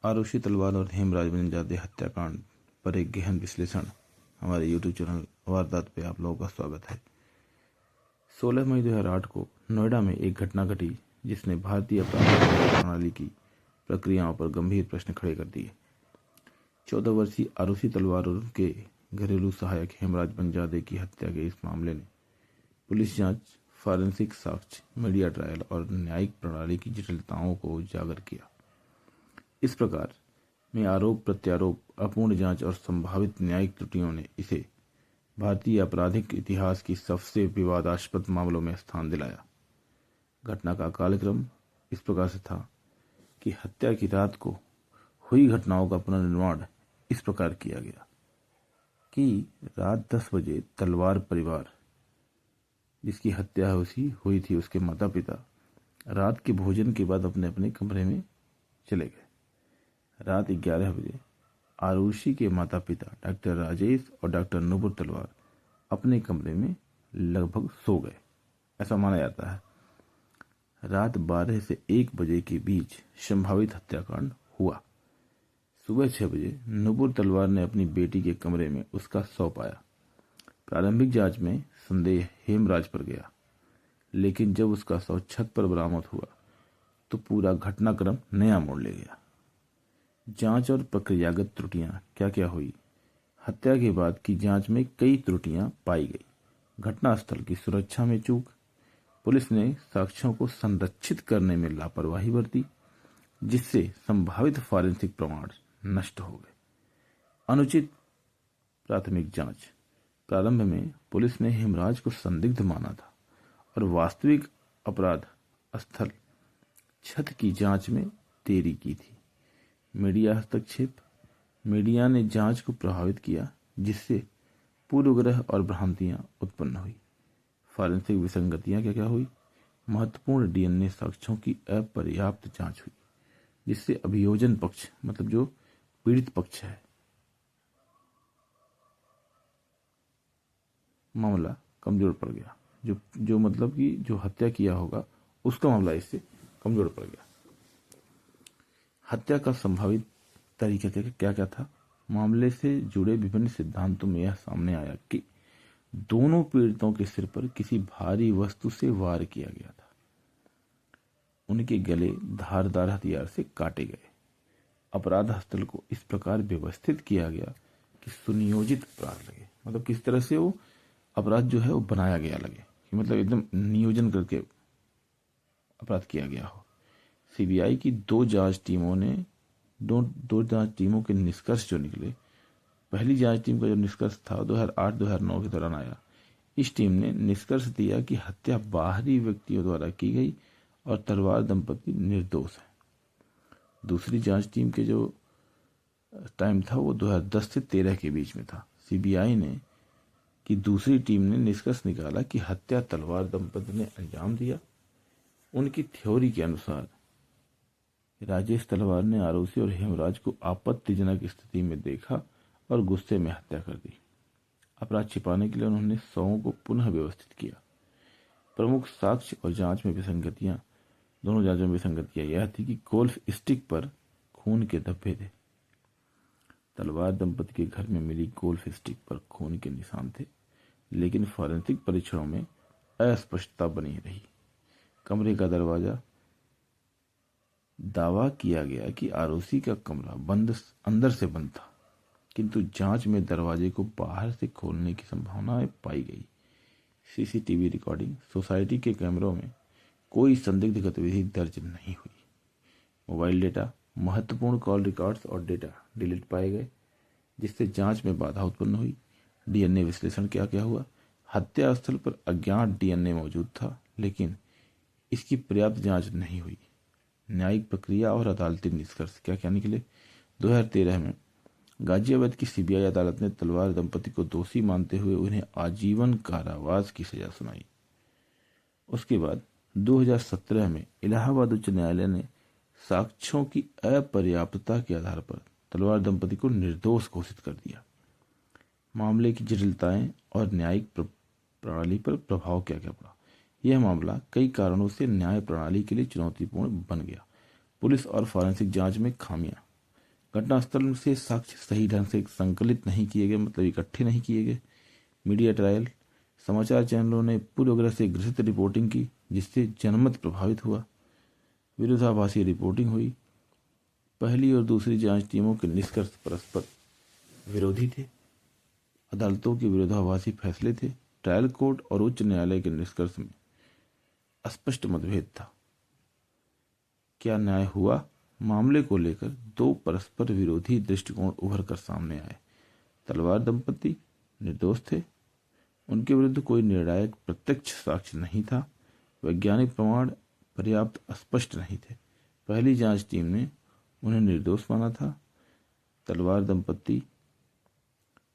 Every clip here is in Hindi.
आरुषि तलवार और हेमराज बंजादे हत्याकांड पर एक गहन विश्लेषण हमारे यूट्यूब चैनल वारदात पे आप लोगों का स्वागत है। 16 मई 2008 को नोएडा में एक घटना घटी जिसने भारतीय अपराध प्रणाली की प्रक्रियाओं पर गंभीर प्रश्न खड़े कर दिए। 14 वर्षीय आरुषि तलवार और उनके घरेलू सहायक हेमराज बंजादे की हत्या के इस मामले ने पुलिस जांच, फॉरेंसिक साक्ष्य, मीडिया ट्रायल और न्यायिक प्रणाली की जटिलताओं को उजागर किया। इस प्रकार में आरोप प्रत्यारोप, अपूर्ण जांच और संभावित न्यायिक त्रुटियों ने इसे भारतीय आपराधिक इतिहास की सबसे विवादास्पद मामलों में स्थान दिलाया। घटना का कालक्रम इस प्रकार से था कि हत्या की रात को हुई घटनाओं का पुनर्निर्माण इस प्रकार किया गया कि रात 10 बजे तलवार परिवार, जिसकी हत्या हुई थी, उसके माता पिता रात के भोजन के बाद अपने अपने कमरे में चले गए। रात 11 बजे आरुषि के माता पिता डॉक्टर राजेश और डॉक्टर नुपुर तलवार अपने कमरे में लगभग सो गए, ऐसा माना जाता है। रात 12 से 1 बजे के बीच संभावित हत्याकांड हुआ। सुबह 6 बजे नुपुर तलवार ने अपनी बेटी के कमरे में उसका शव पाया। प्रारंभिक जांच में संदेह हेमराज पर गया, लेकिन जब उसका शव छत पर बरामद हुआ तो पूरा घटनाक्रम नया मोड़ ले गया। जांच और प्रक्रियागत त्रुटियां क्या क्या हुई। हत्या के बाद की जांच में कई त्रुटियां पाई गई। घटनास्थल की सुरक्षा में चूक, पुलिस ने साक्ष्यों को संरक्षित करने में लापरवाही बरती, जिससे संभावित फॉरेंसिक प्रमाण नष्ट हो गए। अनुचित प्राथमिक जांच। प्रारंभ में पुलिस ने हेमराज को संदिग्ध माना था और वास्तविक अपराध स्थल छत की जांच में देरी की थी। मीडिया हस्तक्षेप। मीडिया ने जांच को प्रभावित किया, जिससे पूर्वग्रह और भ्रांतियां उत्पन्न हुई। फॉरेंसिक विसंगतियां क्या क्या हुई। महत्वपूर्ण डीएनए साक्ष्यों की अपर्याप्त जांच हुई, जिससे अभियोजन पक्ष, मतलब जो पीड़ित पक्ष है, मामला कमजोर पड़ गया। जो मतलब कि जो हत्या किया होगा उसका मामला इससे कमजोर पड़ गया। हत्या का संभावित तरीका क्या क्या था। मामले से जुड़े विभिन्न सिद्धांतों में यह सामने आया कि दोनों पीड़ितों के सिर पर किसी भारी वस्तु से वार किया गया था। उनके गले धारदार हथियार से काटे गए। अपराध स्थल को इस प्रकार व्यवस्थित किया गया कि सुनियोजित अपराध लगे, मतलब किस तरह से वो अपराध जो है वो बनाया गया लगे, कि मतलब एकदम नियोजन करके अपराध किया गया हो। सीबीआई की दो जांच टीमों के निष्कर्ष जो निकले। पहली जांच टीम का जो निष्कर्ष था 2008-2009 के दौरान आया। इस टीम ने निष्कर्ष दिया कि हत्या बाहरी व्यक्तियों द्वारा की गई और तलवार दंपति निर्दोष है। दूसरी जांच टीम के जो टाइम था वो 2010 से 13 के बीच में था। सीबीआई ने की दूसरी टीम ने निष्कर्ष निकाला कि हत्या तलवार दंपति ने अंजाम दिया। उनकी थ्योरी के अनुसार राजेश तलवार ने आरुषि और हेमराज को आपत्तिजनक स्थिति में देखा और गुस्से में हत्या कर दी। अपराध छिपाने के लिए उन्होंने शवों को पुनः व्यवस्थित किया। प्रमुख साक्ष्य और दोनों जांचों में विसंगतियां यह थी कि गोल्फ स्टिक पर खून के धब्बे थे। तलवार दंपति के घर में मिली गोल्फ स्टिक पर खून के निशान थे, लेकिन फॉरेंसिक परीक्षणों में अस्पष्टता बनी रही। कमरे का दरवाजा, दावा किया गया कि आरुषि का कमरा अंदर से बंद था, किंतु जांच में दरवाजे को बाहर से खोलने की संभावना पाई गई। CCTV recording. सोसाइटी के कैमरों में कोई संदिग्ध गतिविधि दर्ज नहीं हुई। मोबाइल डेटा, महत्वपूर्ण कॉल रिकॉर्ड्स और डेटा डिलीट पाए गए, जिससे जांच में बाधा उत्पन्न हुई। डीएनए विश्लेषण क्या क्या हुआ। हत्या स्थल पर अज्ञात डीएनए मौजूद था, लेकिन इसकी पर्याप्त जांच नहीं हुई। न्यायिक प्रक्रिया और अदालती निष्कर्ष क्या क्या निकले। 2013 में गाजियाबाद की सीबीआई अदालत ने तलवार दंपति को दोषी मानते हुए उन्हें आजीवन कारावास की सजा सुनाई। उसके बाद 2017 में इलाहाबाद उच्च न्यायालय ने साक्ष्यों की अपर्याप्तता के आधार पर तलवार दंपति को निर्दोष घोषित कर दिया। मामले की जटिलताएं और न्यायिक प्रणाली पर प्रभाव क्या क्या पड़ा। यह मामला कई कारणों से न्याय प्रणाली के लिए चुनौतीपूर्ण बन गया। पुलिस और फॉरेंसिक जांच में खामियां। घटनास्थल से साक्ष्य सही ढंग से संकलित नहीं किए गए, मतलब इकट्ठे नहीं किए गए। मीडिया ट्रायल, समाचार चैनलों ने पूर्वाग्रह से ग्रसित रिपोर्टिंग की, जिससे जनमत प्रभावित हुआ। विरोधाभासी रिपोर्टिंग हुई। पहली और दूसरी जांच टीमों के निष्कर्ष परस्पर विरोधी थे। अदालतों के विरोधाभासी फैसले थे। ट्रायल कोर्ट और उच्च न्यायालय के निष्कर्ष में स्पष्ट मतभेद था। क्या न्याय हुआ? मामले को लेकर दो परस्पर विरोधी दृष्टिकोण उभर कर सामने आए। तलवार दंपति निर्दोष थे, उनके विरुद्ध कोई निर्णायक प्रत्यक्ष साक्ष्य नहीं था, वैज्ञानिक प्रमाण पर्याप्त स्पष्ट नहीं थे। पहली जांच टीम ने उन्हें निर्दोष माना था। तलवार दंपति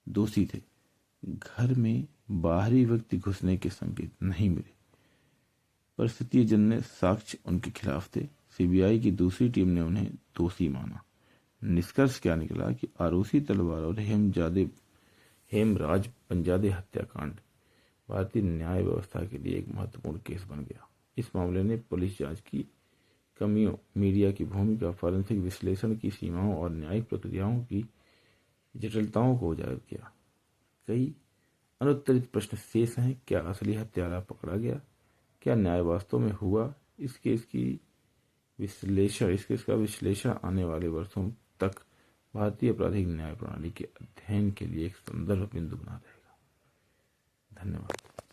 दोषी थे। घर में बाहरी व्यक्ति घुसने के संकेत नहीं मिले। परिस्थिति जन्य साक्ष्य उनके खिलाफ थे। सीबीआई की दूसरी टीम ने उन्हें दोषी माना। निष्कर्ष क्या निकला कि आरुषि तलवार और हेमराज पंजादे हत्याकांड भारतीय न्याय व्यवस्था के लिए एक महत्वपूर्ण केस बन गया। इस मामले ने पुलिस जांच की कमियों, मीडिया की भूमिका, फॉरेंसिक विश्लेषण की सीमाओं और न्यायिक प्रक्रियाओं की जटिलताओं को उजागर किया। कई अनुत्तरित प्रश्न शेष हैं। क्या असली हत्यारा पकड़ा गया? क्या न्याय वास्तव में हुआ? इस केस का विश्लेषण आने वाले वर्षों तक भारतीय आपराधिक न्याय प्रणाली के अध्ययन के लिए एक संदर्भ बिंदु बना रहेगा। धन्यवाद।